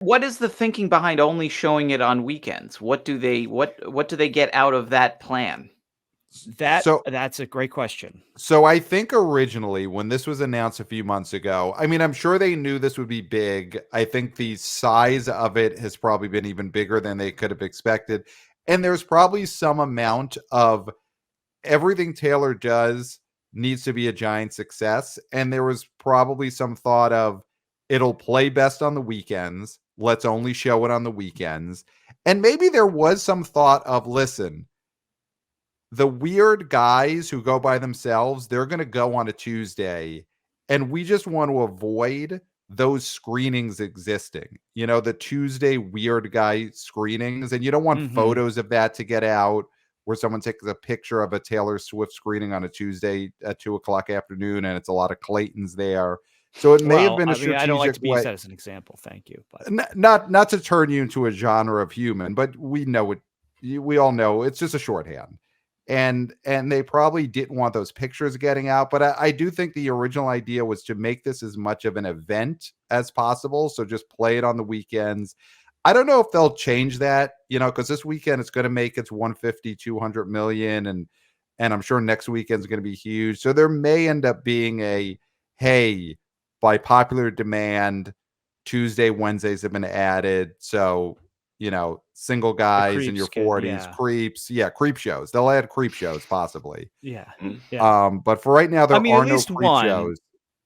What is the thinking behind only showing it on weekends? What do they get out of that plan? So That's a great question. So I think originally when this was announced a few months ago, I mean, I'm sure they knew this would be big. I think the size of it has probably been even bigger than they could have expected. And there's probably some amount of everything Taylor does needs to be a giant success. And there was probably some thought of it'll play best on the weekends. Let's only show it on the weekends. And maybe there was some thought of, listen, the weird guys who go by themselves, they're going to go on a Tuesday. And we just want to avoid those screenings existing, the Tuesday weird guy screenings. And you don't want Mhm. photos of that to get out where someone takes a picture of a Taylor Swift screening on a Tuesday at 2 o'clock afternoon. And it's a lot of Claytons there. So it may have Well, been a I mean, I don't like strategic to be used way, as an example, thank you, but not to turn you into a genre of human, but we know it. We all know it's just a shorthand, and they probably didn't want those pictures getting out. But I do think the original idea was to make this as much of an event as possible. So just play it on the weekends. I don't know if they'll change that, because this weekend it's going to make its 150, 200 million, and I'm sure next weekend is going to be huge. So there may end up being a hey, by popular demand, Tuesday, Wednesdays have been added. So, single the guys in your creeps can 40s, creeps. Yeah, creep shows. They'll add creep shows possibly. yeah, Mm. yeah. But for right now, I there mean, at are no least creep one shows.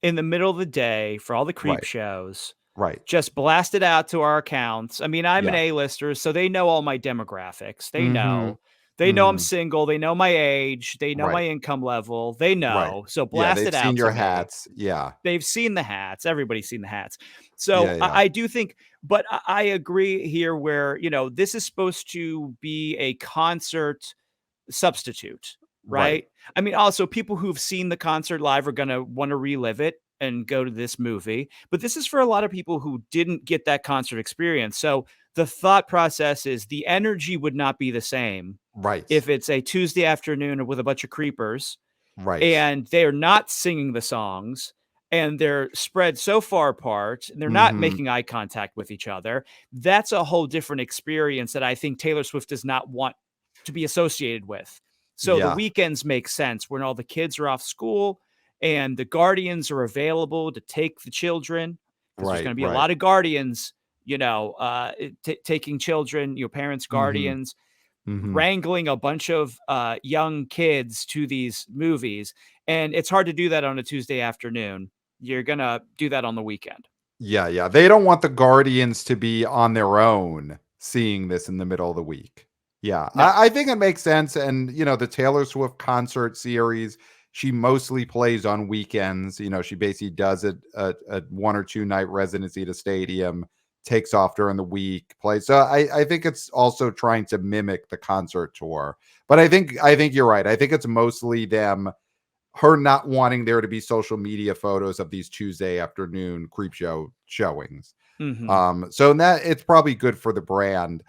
in the middle of the day for all the creep Right. shows. Right. Just blast it out to our accounts. I mean, I'm an Yeah. A-lister, so they know all my demographics. They Mm-hmm. know. They know I'm Mm-hmm. single. They know my age. They know Right. my income level. They Right. know. So Yeah. blast They've it seen out to your me. hats. Yeah. They've seen the hats. Everybody's seen the hats. So Yeah. I, Yeah. I do think, but I agree here where, this is supposed to be a concert substitute, Right. right? I mean, also people who've seen the concert live are going to want to relive it and go to this movie, but this is for a lot of people who didn't get that concert experience. So the thought process is the energy would not be the same Right. if it's a Tuesday afternoon with a bunch of creepers Right. and they are not singing the songs and they're spread so far apart and they're not Mm-hmm. making eye contact with each other. That's a whole different experience that I think Taylor Swift does not want to be associated with. So the Yeah. weekends make sense when all the kids are off school and the guardians are available to take the children because there's Right. going to be a Right. lot of guardians, taking children, your parents, Mm-hmm. guardians, Mm-hmm. wrangling a bunch of young kids to these movies. And it's hard to do that on a Tuesday afternoon. You're going to do that on the weekend. Yeah. Yeah. They don't want the Guardians to be on their own seeing this in the middle of the week. Yeah. No. I think it makes sense. And, the Taylor Swift concert series, she mostly plays on weekends. She basically does a 1 or 2 night residency at a stadium, takes off during the week, plays. So I think it's also trying to mimic the concert tour. But I think you're right. I think it's mostly her not wanting there to be social media photos of these Tuesday afternoon creep show showings. Mm-hmm. So in that it's probably good for the brand.